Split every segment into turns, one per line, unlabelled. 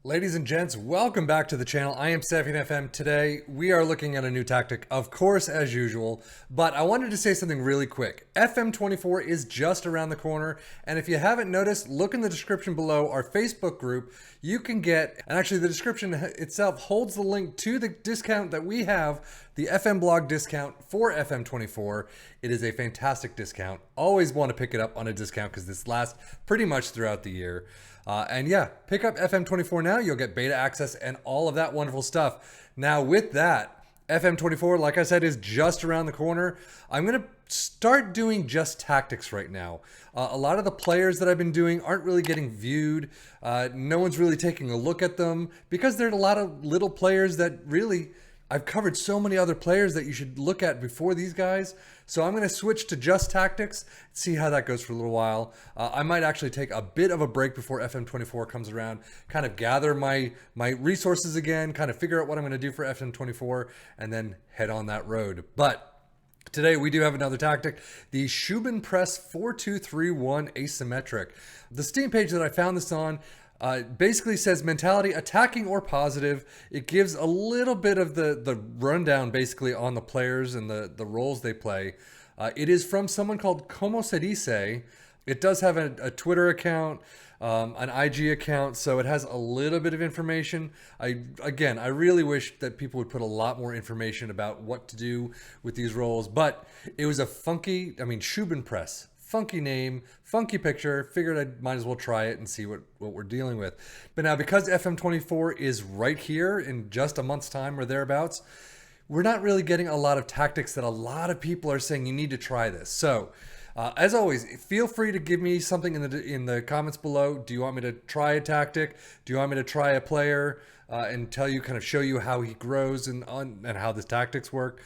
Ladies and gents, welcome back to the channel. I am Savvy FM. Today, we are looking at a new tactic, of course, as usual, but I wanted to say something really quick. FM24 is just around the corner, and if you haven't noticed, look in the description below our Facebook group. You can get, and actually the description itself holds the link to the discount that we have, the FM blog discount for FM24. It is a fantastic discount. Always want to pick it up on a discount because this lasts pretty much throughout the year. And yeah, pick up FM24 now. You'll get beta access and all of that wonderful stuff. Now with that, FM24, like I said, is just around the corner. I'm going to start doing just tactics right now. A lot of the players that I've been doing aren't really getting viewed. No one's really taking a look at them because there's a lot of little players that really... I've covered so many other players that you should look at before these guys. So I'm going to switch to just tactics, see how that goes for a little while. I might actually take a bit of a break before FM24 comes around, kind of gather my resources again, kind of figure out what I'm going to do for FM24, and then head on that road. But today we do have another tactic, the Schubenpress 4231 Asymmetric. The Steam page that I found this on basically says mentality, attacking or positive. It gives a little bit of the rundown basically on the players and the roles they play. It is from someone called Como Se Dice. It does have a Twitter account, an IG account, so it has a little bit of information. I really wish that people would put a lot more information about what to do with these roles, but it was a funky, Schubenpress. Funky name, funky picture. Figured I might as well try it and see what we're dealing with. But now, because FM24 is right here in just a month's time or thereabouts, we're not really getting a lot of tactics that a lot of people are saying you need to try this. So, as always, feel free to give me something in the comments below. Do you want me to try a tactic? Do you want me to try a player and show you how he grows and how the tactics work?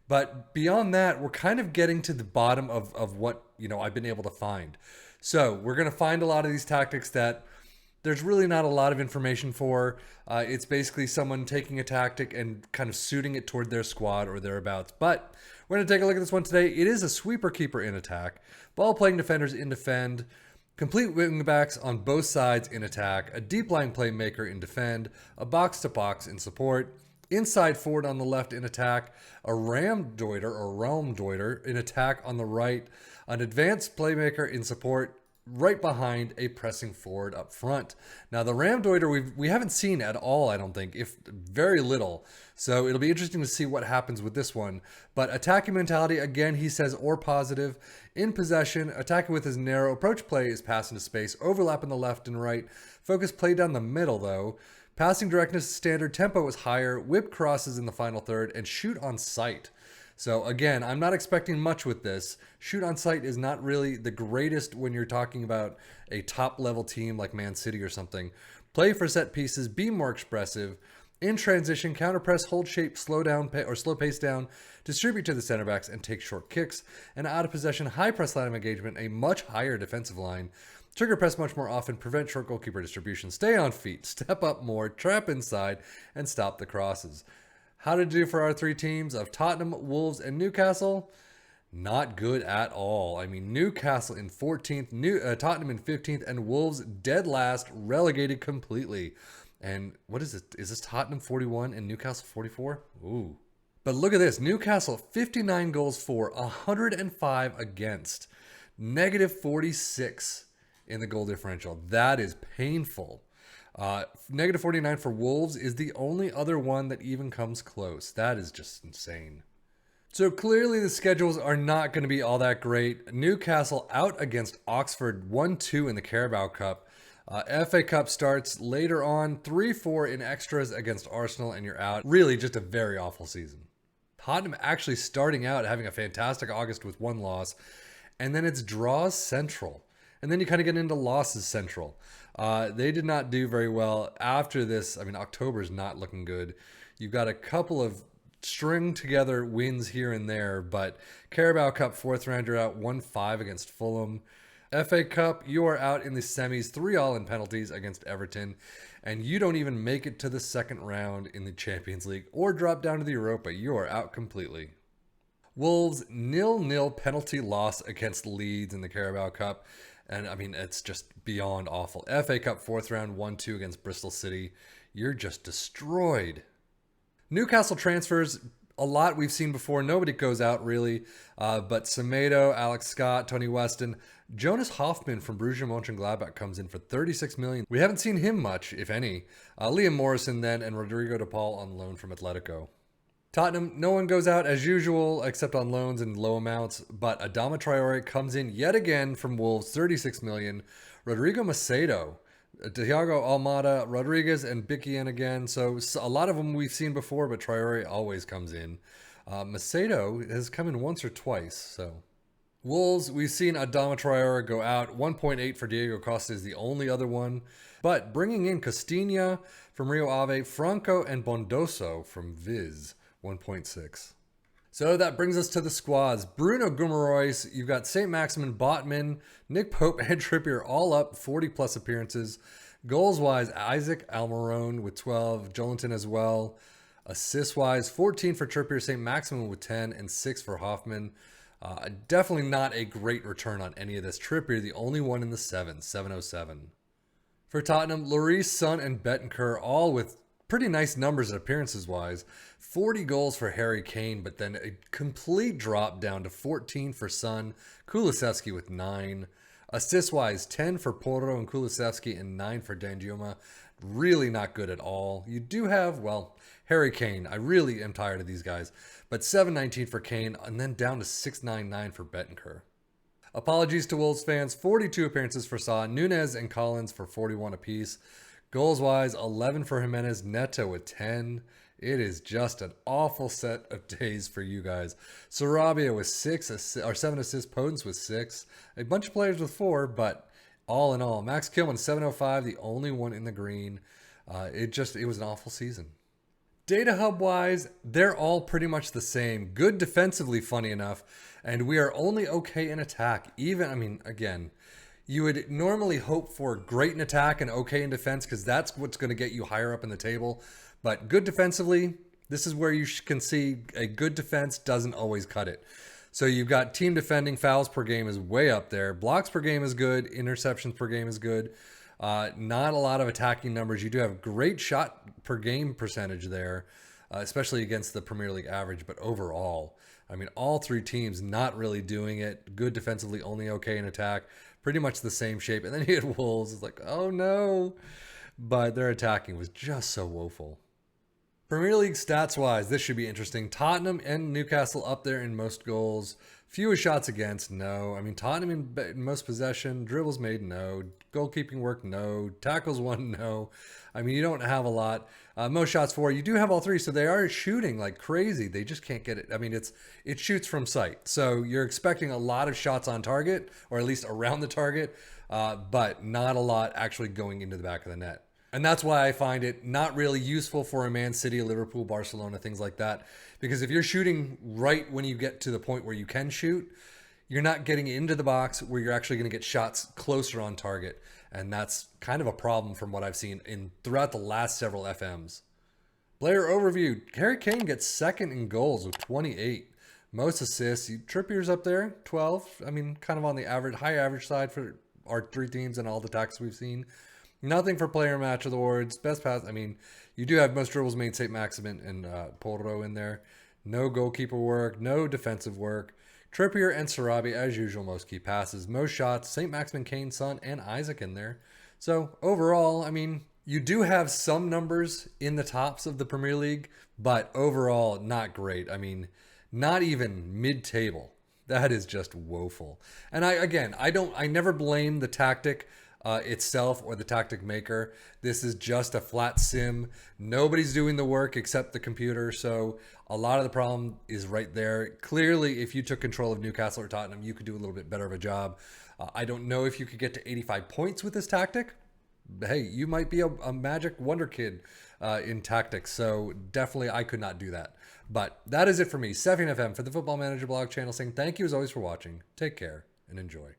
But beyond that, we're kind of getting to the bottom of what, I've been able to find. So we're going to find a lot of these tactics that there's really not a lot of information for. It's basically someone taking a tactic and kind of suiting it toward their squad or thereabouts. But we're going to take a look at this one today. It is a sweeper keeper in attack, ball playing defenders in defend, complete wingbacks on both sides in attack, a deep line playmaker in defend, a box-to-box in support, inside forward on the left in attack, a realm doiter in attack on the right, an advanced playmaker in support right behind a pressing forward up front. Now the ram doiter we haven't seen at all, I don't think, if very little. So it'll be interesting to see what happens with this one. But attacking mentality, again, he says or positive. In possession, attacking with his narrow approach play is pass into space, overlap in the left and right. Focus play down the middle though. Passing directness standard, tempo is higher, whip crosses in the final third, and shoot on sight. So again, I'm not expecting much with this. Shoot on sight is not really the greatest when you're talking about a top level team like Man City or something. Play for set pieces, be more expressive. In transition, counter press, hold shape, slow pace down, distribute to the center backs and take short kicks. And out of possession, high press line of engagement, a much higher defensive line. Trigger press much more often, prevent short goalkeeper distribution, stay on feet, step up more, trap inside, and stop the crosses. How to do for our three teams of Tottenham, Wolves, and Newcastle? Not good at all. Newcastle in 14th, Tottenham in 15th, and Wolves dead last, relegated completely. And what is it? Is this Tottenham 41 and Newcastle 44? Ooh. But look at this. Newcastle, 59 goals for, 105 against, negative 46 in the goal differential. That is painful. Negative 49 for Wolves is the only other one that even comes close. That is just insane. So clearly the schedules are not going to be all that great. Newcastle out against Oxford 1-2 in the Carabao Cup. FA Cup starts later on, 3-4 in extras against Arsenal, and you're out. Really just a very awful season. Tottenham actually starting out having a fantastic August with one loss, and then it's draws central. And then you kind of get into losses central. They did not do very well after this. October is not looking good. You've got a couple of string together wins here and there, but Carabao Cup 4th round, you're out 1-5 against Fulham. FA Cup, you are out in the semis, 3-all in penalties against Everton, and you don't even make it to the second round in the Champions League or drop down to the Europa. You are out completely. Wolves 0-0 penalty loss against Leeds in the Carabao Cup. And I mean, it's just beyond awful. FA Cup fourth round, 1-2 against Bristol City. You're just destroyed. Newcastle transfers, a lot we've seen before. Nobody goes out really. But Semedo, Alex Scott, Tony Weston, Jonas Hoffman from Borussia Mönchengladbach comes in for 36 million. We haven't seen him much, if any. Liam Morrison then, and Rodrigo de Paul on loan from Atletico. Tottenham, no one goes out as usual except on loans and low amounts, but Adama Traore comes in yet again from Wolves, 36 million. Rodrigo Macedo, Thiago Almada, Rodriguez, and Bikien again. So a lot of them we've seen before, but Traore always comes in. Macedo has come in once or twice. So Wolves, we've seen Adama Traore go out. 1.8 for Diego Costa is the only other one. But bringing in Costinha from Rio Ave, Franco, and Bondoso from Viz, 1.6. So that brings us to the squads. Bruno Guimaraes, you've got St. Maximin, Botman, Nick Pope, and Trippier all up 40 plus appearances. Goals wise, Isaac Almiron with 12, Jolinton as well. Assists wise, 14 for Trippier, St. Maximin with 10, and 6 for Hoffman. Definitely not a great return on any of this. Trippier, the only one in the 707. For Tottenham, Lloris, Son, and Bentancur all with pretty nice numbers appearances wise. 40 goals for Harry Kane, but then a complete drop down to 14 for Son. Kulusevski with 9. Assist wise, 10 for Porro and Kulusevski and 9 for Danjuma. Really not good at all. You do have, well, Harry Kane. I really am tired of these guys. But 719 for Kane and then down to 699 for Bentancur. Apologies to Wolves fans. 42 appearances for Sa, Nunez and Collins for 41 apiece. Goals-wise, 11 for Jimenez, Neto with 10. It is just an awful set of days for you guys. Sarabia with 7 assists, Podence with 6. A bunch of players with 4, but all in all, Max Kilman, 705, the only one in the green. It was an awful season. Data hub-wise, they're all pretty much the same. Good defensively, funny enough, and we are only okay in attack. Again, you would normally hope for great in attack and okay in defense because that's what's going to get you higher up in the table. But good defensively, this is where you can see a good defense doesn't always cut it. So you've got team defending, fouls per game is way up there. Blocks per game is good. Interceptions per game is good. Not a lot of attacking numbers. You do have great shot per game percentage there, especially against the Premier League average. But overall, all three teams not really doing it. Good defensively, only okay in attack. Pretty much the same shape. And then you had Wolves. It's like, oh no. But their attacking was just so woeful. Premier League stats-wise, this should be interesting. Tottenham and Newcastle up there in most goals. Fewest shots against, no. Tottenham in most possession. Dribbles made, no. Goalkeeping work, no. Tackles won, no. You don't have a lot. Most shots for, you do have all three, so they are shooting like crazy. They just can't get it. It shoots from sight. So you're expecting a lot of shots on target, or at least around the target, but not a lot actually going into the back of the net. And that's why I find it not really useful for a Man City, Liverpool, Barcelona, things like that. Because if you're shooting right when you get to the point where you can shoot, you're not getting into the box where you're actually going to get shots closer on target. And that's kind of a problem from what I've seen throughout the last several FMs. Player overview. Harry Kane gets second in goals with 28. Most assists. Trippier's up there, 12. Kind of on the high average side for our three teams and all the attacks we've seen. Nothing for player match awards. Best pass. You do have most dribbles made St. Maximin and Porro in there. No goalkeeper work. No defensive work. Trippier and Sarabia, as usual, most key passes. Most shots. St. Maximin, Kane, Son, and Isaac in there. So overall, you do have some numbers in the tops of the Premier League, but overall, not great. Not even mid-table. That is just woeful. And I never blame the tactic itself or the tactic maker. This is just a flat sim. Nobody's doing the work except the computer, so a lot of the problem is right there. Clearly, if you took control of Newcastle or Tottenham, you could do a little bit better of a job. I don't know if you could get to 85 points with this tactic. Hey, you might be a magic wonder kid in tactics, so definitely I could not do that. But that is it for me, Sefian FM, for the Football Manager blog channel, saying thank you as always for watching. Take care and enjoy.